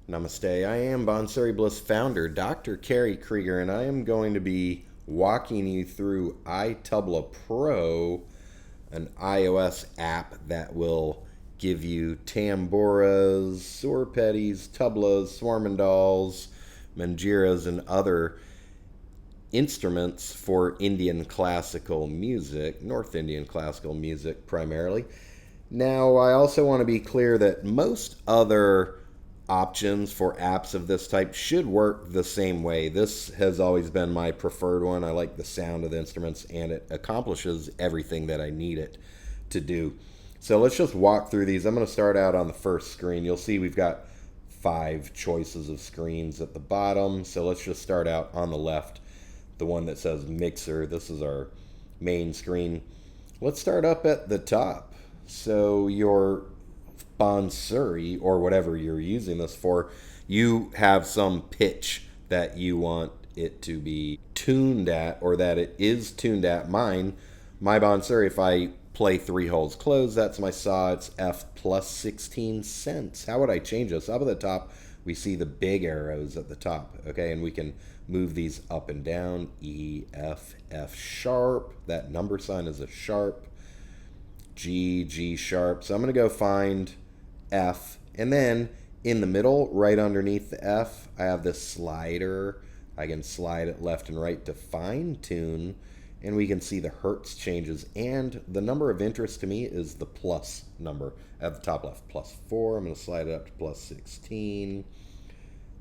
Namaste. I am Bansuri Bliss Founder Dr. Kerry Kriger, and I am going to be walking you through iTabla Pro, an iOS app that will give you tamburas, sur-petis, tablas, swarmandals, manjiras, and other instruments for Indian classical music, North Indian classical music primarily. Now, I also want to be clear that most other options for apps of this type should work the same way. This has always been my preferred one. I like the sound of the instruments and it accomplishes everything that I need it to do. So let's just walk through these. I'm going to start out on the first screen. You'll see we've got 5 choices of screens at the bottom. So let's just start out on the left, the one that says mixer. This is our main screen. Let's start up at the top. So your Bansuri, or whatever you're using this for, you have some pitch that you want it to be tuned at, or that it is tuned at. My Bansuri, if I play 3 holes closed, that's my saw, it's F plus 16 cents. How would I change this? Up at the top, we see the big arrows at the top, okay, and we can move these up and down. E, F, F sharp, that number sign is a sharp. G, G sharp. So I'm going to go find F, and then in the middle, right underneath the F, I have this slider. I can slide it left and right to fine tune, and we can see the hertz changes, and the number of interest to me is the plus number at the top left, +4. I'm going to slide it up to +16.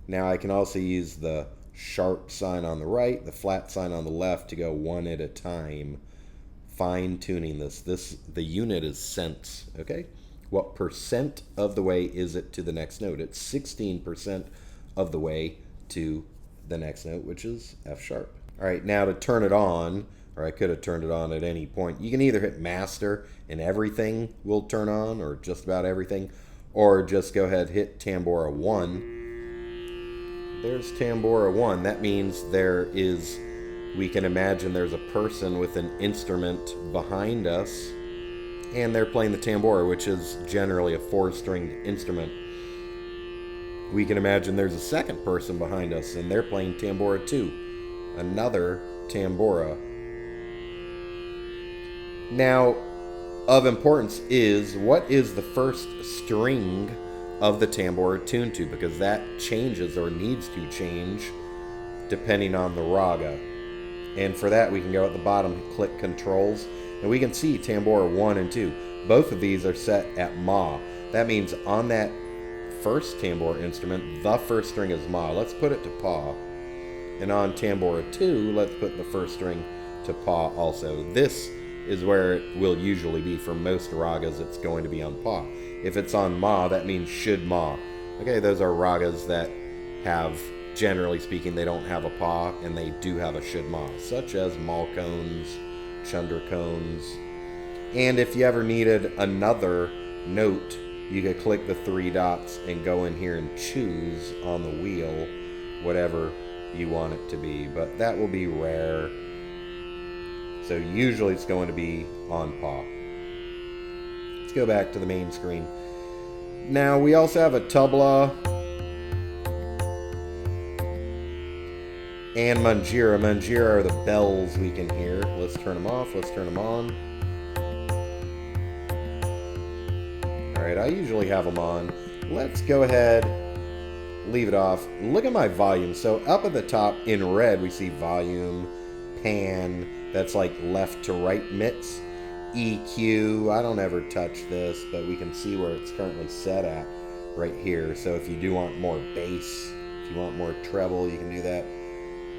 Now I can also use the sharp sign on the right, the flat sign on the left to go one at a time, fine tuning this. The unit is cents, okay? What percent of the way is it to the next note? It's 16% of the way to the next note, which is F sharp. All right, now to turn it on, or I could have turned it on at any point, you can either hit master and everything will turn on, or just about everything, or just go ahead, hit Tambura 1. There's Tambura 1. That means we can imagine there's a person with an instrument behind us, and they're playing the tambura, which is generally a 4-stringed instrument. We can imagine there's a second person behind us, and they're playing tambura 2, another tambura. Now, of importance is, what is the first string of the tambura tuned to? Because that changes, or needs to change, depending on the raga. And for that, we can go at the bottom, click controls, and we can see Tambura 1 and 2. Both of these are set at Ma. That means on that first Tambura instrument, the first string is Ma. Let's put it to Pa. And on Tambura 2, let's put the first string to Pa also. This is where it will usually be. For most ragas, it's going to be on Pa. If it's on Ma, that means should Ma. Okay, those are ragas that have, generally speaking, they don't have a Pa, and they do have a should Ma, such as Malkones, Chandrakones. And if you ever needed another note, you could click the 3 dots and go in here and choose on the wheel whatever you want it to be, but that will be rare. So usually it's going to be on Pa. Let's go back to the main screen. Now we also have a Tabla and Manjira. Manjira are the bells we can hear. Let's turn them off. Let's turn them on. Alright, I usually have them on. Let's go ahead, leave it off. Look at my volume. So up at the top in red, we see volume, pan, that's like left to right mix. EQ, I don't ever touch this, but we can see where it's currently set at right here. So if you do want more bass, if you want more treble, you can do that.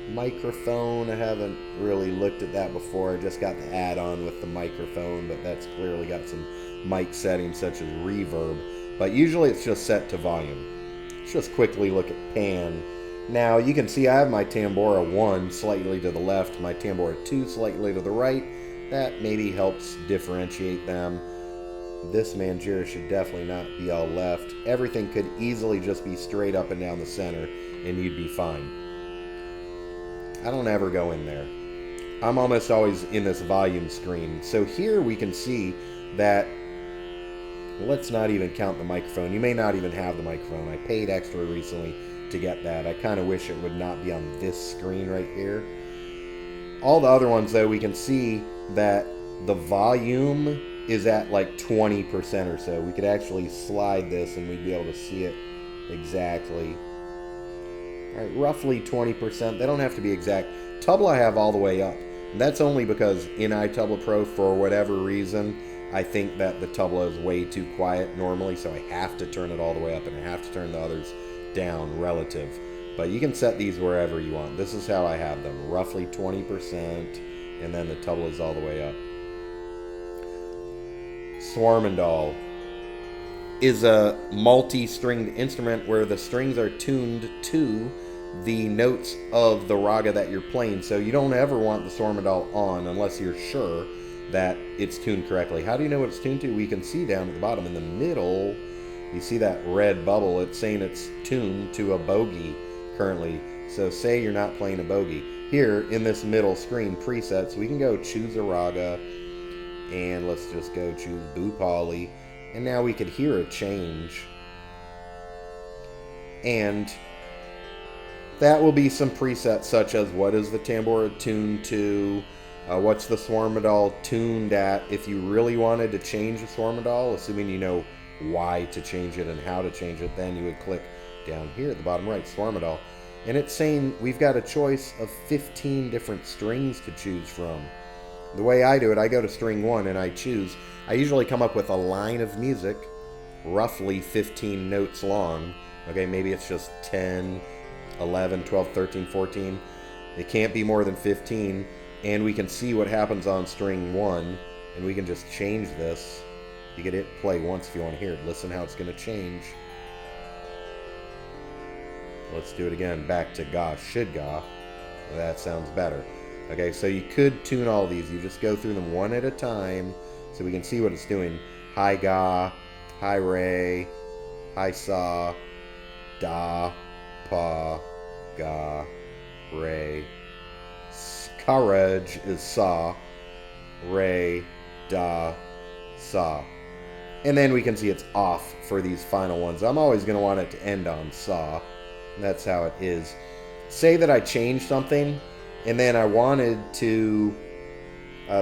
Microphone, I haven't really looked at that before. I just got the add-on with the microphone, but that's clearly got some mic settings such as reverb, but usually it's just set to volume. Let's just quickly look at pan. Now you can see I have my Tambura 1 slightly to the left, my Tambura 2 slightly to the right. That maybe helps differentiate them. This Manjira should definitely not be all left. Everything could easily just be straight up and down the center, and you'd be fine. I don't ever go in there. I'm almost always in this volume screen. So here we can see that Let's not even count the microphone. You may not even have the microphone. I paid extra recently to get that. I kind of wish it would not be on this screen right here. All the other ones, though, we can see that the volume is at like 20% or so. We could actually slide this and we'd be able to see it exactly. All right, roughly 20%. They don't have to be exact. Tabla I have all the way up. And that's only because in iTabla Pro, for whatever reason, I think that the tabla is way too quiet normally, so I have to turn it all the way up and I have to turn the others down relative. But you can set these wherever you want. This is how I have them, roughly 20%, and then the tabla is all the way up. Swarmandal is a multi-stringed instrument where the strings are tuned to the notes of the raga that you're playing. So you don't ever want the swarmandal on unless you're sure that it's tuned correctly. How do you know what it's tuned to? We can see down at the bottom in the middle, you see that red bubble. It's saying it's tuned to a bogey currently. So say you're not playing a bogey. Here in this middle screen, presets, we can go choose a raga, and let's just go choose Bhupali, and now we could hear a change. And that will be some presets such as what is the tambura tuned to, what's the swarmandal tuned at. If you really wanted to change the swarmandal, assuming you know why to change it and how to change it, then you would click down here at the bottom right, swarmandal. And it's saying we've got a choice of 15 different strings to choose from. The way I do it, I go to string 1 and I choose. I usually come up with a line of music, roughly 15 notes long. Okay, maybe it's just 10, 11, 12, 13, 14. It can't be more than 15. And we can see what happens on string 1. And we can just change this. You can hit play once if you want to hear it. Listen how it's going to change. Let's do it again. Back to ga, shid ga. That sounds better. Okay, so you could tune all these. You just go through them one at a time so we can see what it's doing. Hi ga, hi re, hi sa, da, pa, ga, re. Courage is sa, re, da, sa. And then we can see it's off for these final ones. I'm always going to want it to end on sa. That's how it is. Say that I changed something and then I wanted to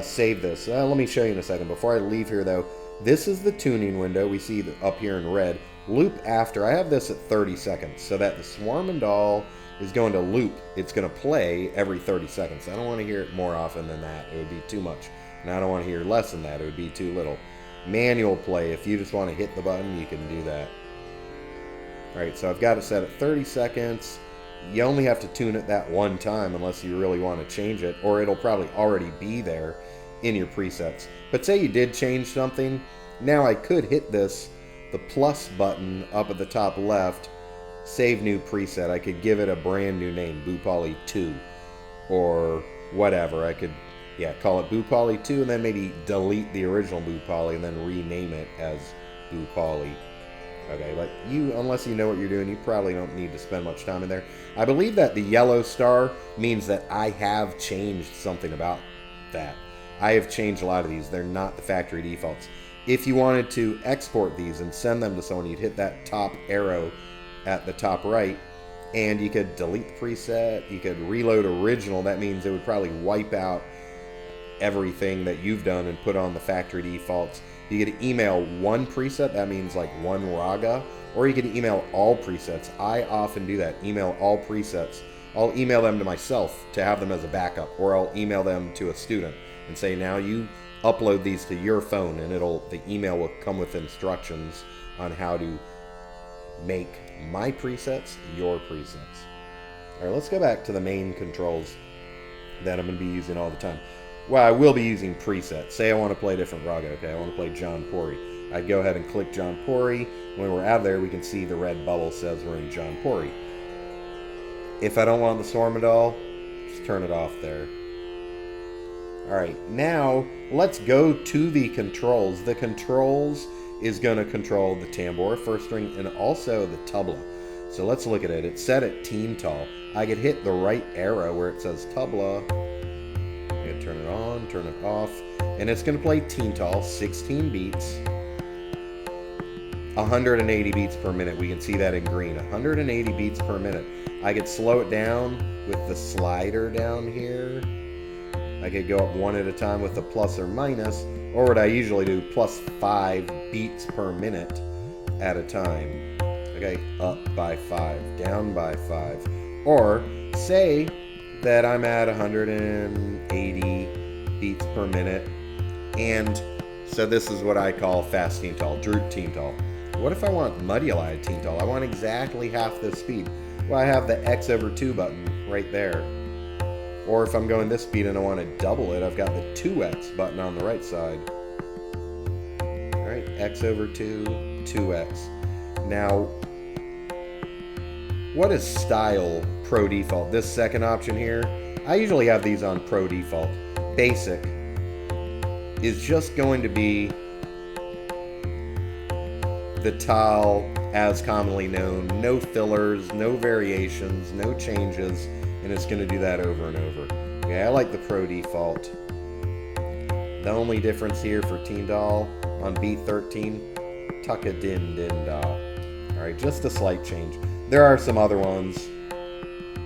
save this. Let me show you in a second. Before I leave here, though, this is the tuning window. We see up here in red. Loop after. I have this at 30 seconds so that the swarmandal is going to loop. It's going to play every 30 seconds. I don't want to hear it more often than that. It would be too much. And I don't want to hear less than that. It would be too little. Manual play. If you just want to hit the button, you can do that. Alright, so I've got it set at 30 seconds. You only have to tune it that one time unless you really want to change it, or it'll probably already be there in your presets. But say you did change something, now I could hit this, the plus button up at the top left, save new preset. I could give it a brand new name, Bhupali 2, or whatever. I could, call it Bhupali 2, and then maybe delete the original Bhupali and then rename it as Bhupali. Okay, but unless you know what you're doing, you probably don't need to spend much time in there. I believe that the yellow star means that I have changed something about that. I have changed a lot of these. They're not the factory defaults. If you wanted to export these and send them to someone, you'd hit that top arrow at the top right, and you could delete the preset. You could reload original. That means it would probably wipe out everything that you've done and put on the factory defaults. You could email one preset, that means like one raga, or you could email all presets. I often do that, email all presets. I'll email them to myself to have them as a backup, or I'll email them to a student and say, now you upload these to your phone, and the email will come with instructions on how to make my presets your presets. All right, let's go back to the main controls that I'm going to be using all the time. Well, I will be using presets. Say I want to play a different raga, okay? I want to play John Puri. I'd go ahead and click John Puri. When we're out of there, we can see the red bubble says we're in John Puri. If I don't want the swarmandal, just turn it off there. Alright, now let's go to the controls. The controls is going to control the tambura, first string, and also the tabla. So let's look at it. It's set at teen taal. I could hit the right arrow where it says tabla. I could turn it on, turn it off, and it's going to play teen taal, 16 beats. 180 beats per minute. We can see that in green. 180 beats per minute. I could slow it down with the slider down here. I could go up one at a time with the plus or minus, or what I usually do, +5 beats per minute at a time. Okay, up by 5, down by 5. Or say that I'm at 180 beats per minute, and so this is what I call fast Tintal, droop Tintal. What if I want muddy-eyed Tintal? I want exactly half the speed. Well, I have the X over 2 button right there. Or if I'm going this speed and I want to double it, I've got the 2X button on the right side. All right, X over 2, 2X. Now, what is style Pro Default? This second option here, I usually have these on Pro Default. Basic is just going to be the taal as commonly known. No fillers, no variations, no changes, and it's going to do that over and over. Okay, I like the Pro Default. The only difference here for Tintal on beat 13, tuck a din din da. Alright, just a slight change. There are some other ones.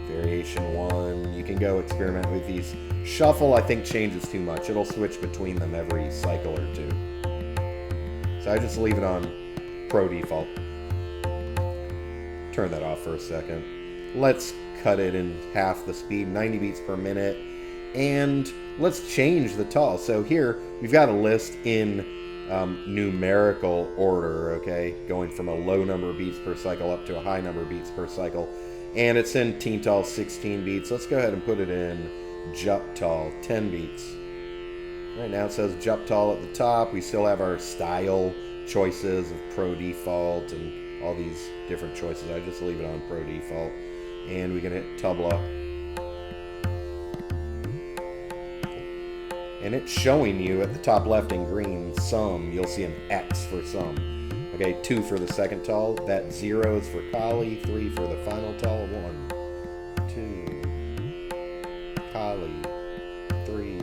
Variation 1, you can go experiment with these. Shuffle, I think, changes too much. It'll switch between them every cycle or two. So I just leave it on Pro Default. Turn that off for a second. Let's cut it in half the speed, 90 beats per minute, and let's change the taal. So here we've got a list in numerical order, okay, going from a low number of beats per cycle up to a high number of beats per cycle, and it's in Tintal 16 beats. Let's go ahead and put it in Jup taal 10 beats. Right now it says Jup taal at the top. We still have our style choices of Pro Default and all these different choices. I just leave it on Pro Default, and we can hit Tabla, and it's showing you at the top left in green sum. You'll see an X for sum. Okay, 2 for the second taal. That 0 is for Kali. 3 for the final taal. 1, 2, Kali, 3,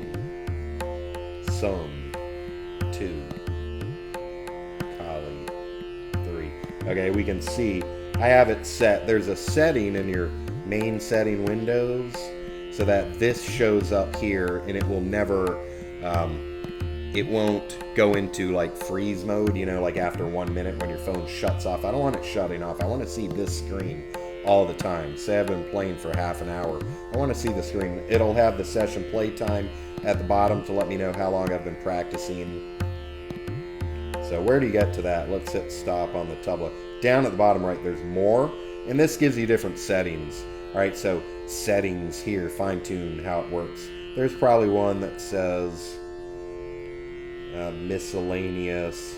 sum, 2, Kali, 3. Okay, we can see I have it set. There's a setting in your main setting windows so that this shows up here, and it will never, it won't go into like freeze mode, you know, like after 1 minute when your phone shuts off. I don't want it shutting off. I want to see this screen all the time. Say I've been playing for half an hour. I want to see the screen. It'll have the session play time at the bottom to let me know how long I've been practicing. So where do you get to that? Let's hit stop on the tabla. Down at the bottom right, there's more, and this gives you different settings. All right, so settings here, fine tune how it works. There's probably one that says miscellaneous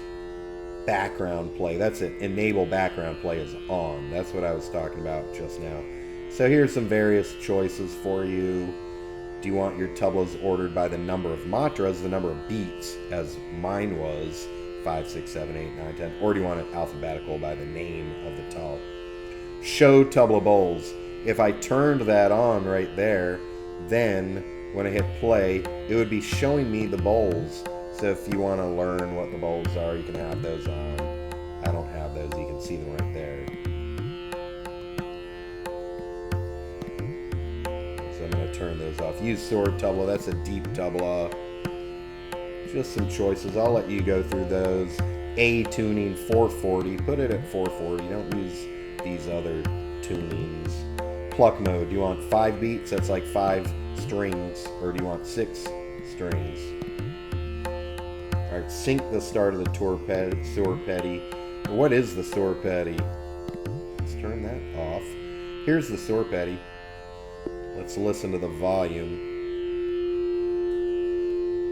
background play. That's it. Enable background play is on. That's what I was talking about just now. So here's some various choices for you. Do you want your tablas ordered by the number of matras, the number of beats, as mine was, 5, 6, 7, 8, 9, 10, or do you want it alphabetical by the name of the taal? Show tabla bowls. If I turned that on right there, then when I hit play, it would be showing me the bowls. So if you want to learn what the bowls are, you can have those on. I don't have those. You can see them right there. So I'm going to turn those off. Use sword tabla. That's a deep tabla. Just some choices. I'll let you go through those. A tuning 440. Put it at 440. Don't use these other tunings. Pluck mode. Do you want 5 beats? That's like 5 strings. Or do you want 6 strings? Alright, sync the start of the sur-peti. What is the sur-peti? Let's turn that off. Here's the sur-peti. Let's listen to the volume.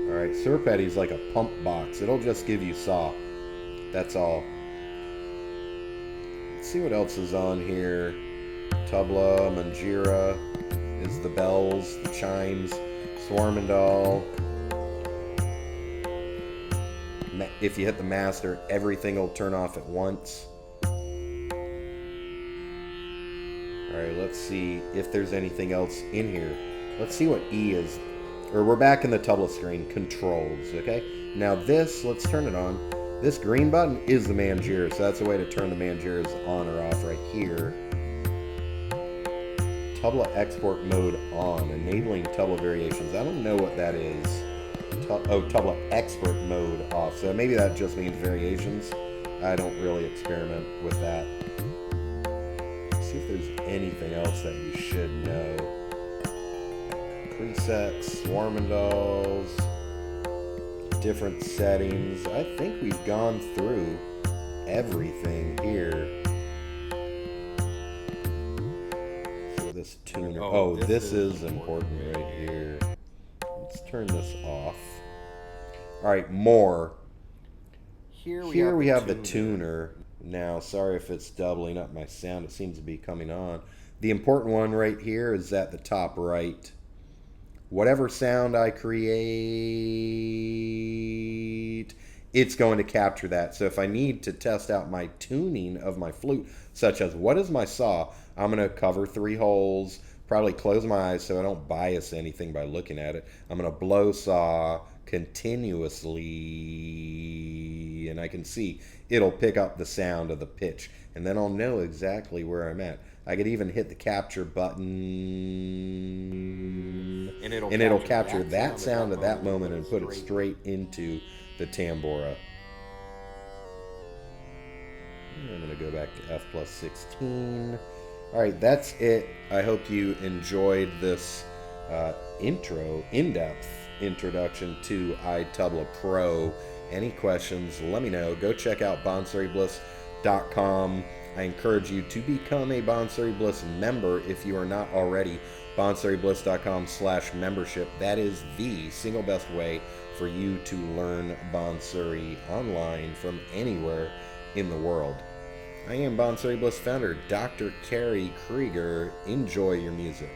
Alright, sur-peti is like a pump box. It'll just give you saw. That's all. Let's see what else is on here. Tabla, Manjira is the bells, the chimes, swarmandal. If you hit the master, everything will turn off at once. Alright, let's see if there's anything else in here. Let's see what E is. Or we're back in the tabla screen, controls, okay? Now this, let's turn it on. This green button is the Manjira, so that's a way to turn the Manjiras on or off right here. Tabla export mode on, enabling Tabla variations. I don't know what that is. Tabla export mode off. So maybe that just means variations. I don't really experiment with that. Let's see if there's anything else that you should know. Presets, swarmandals, different settings. I think we've gone through everything here. So this tuner. Oh, this is important right here. Let's turn this off. All right, more. Here we have the tuner. Now, sorry if it's doubling up my sound. It seems to be coming on. The important one right here is at the top right. Whatever sound I create, it's going to capture that. So if I need to test out my tuning of my flute, such as what is my saw, I'm going to cover 3 holes, probably close my eyes so I don't bias anything by looking at it. I'm going to blow saw continuously, and I can see it'll pick up the sound of the pitch, and then I'll know exactly where I'm at. I could even hit the capture button, and it'll capture that sound at that moment and put it straight into the tambura. I'm going to go back to F+16. All right, that's it. I hope you enjoyed this in-depth introduction to iTabla Pro. Any questions, let me know. Go check out BansuriBliss.com. I encourage you to become a Bansuri Bliss member if you are not already. BansuriBliss.com/membership. That is the single best way for you to learn Bansuri online from anywhere in the world. I am Bansuri Bliss Founder Dr. Kerry Kriger. Enjoy your music.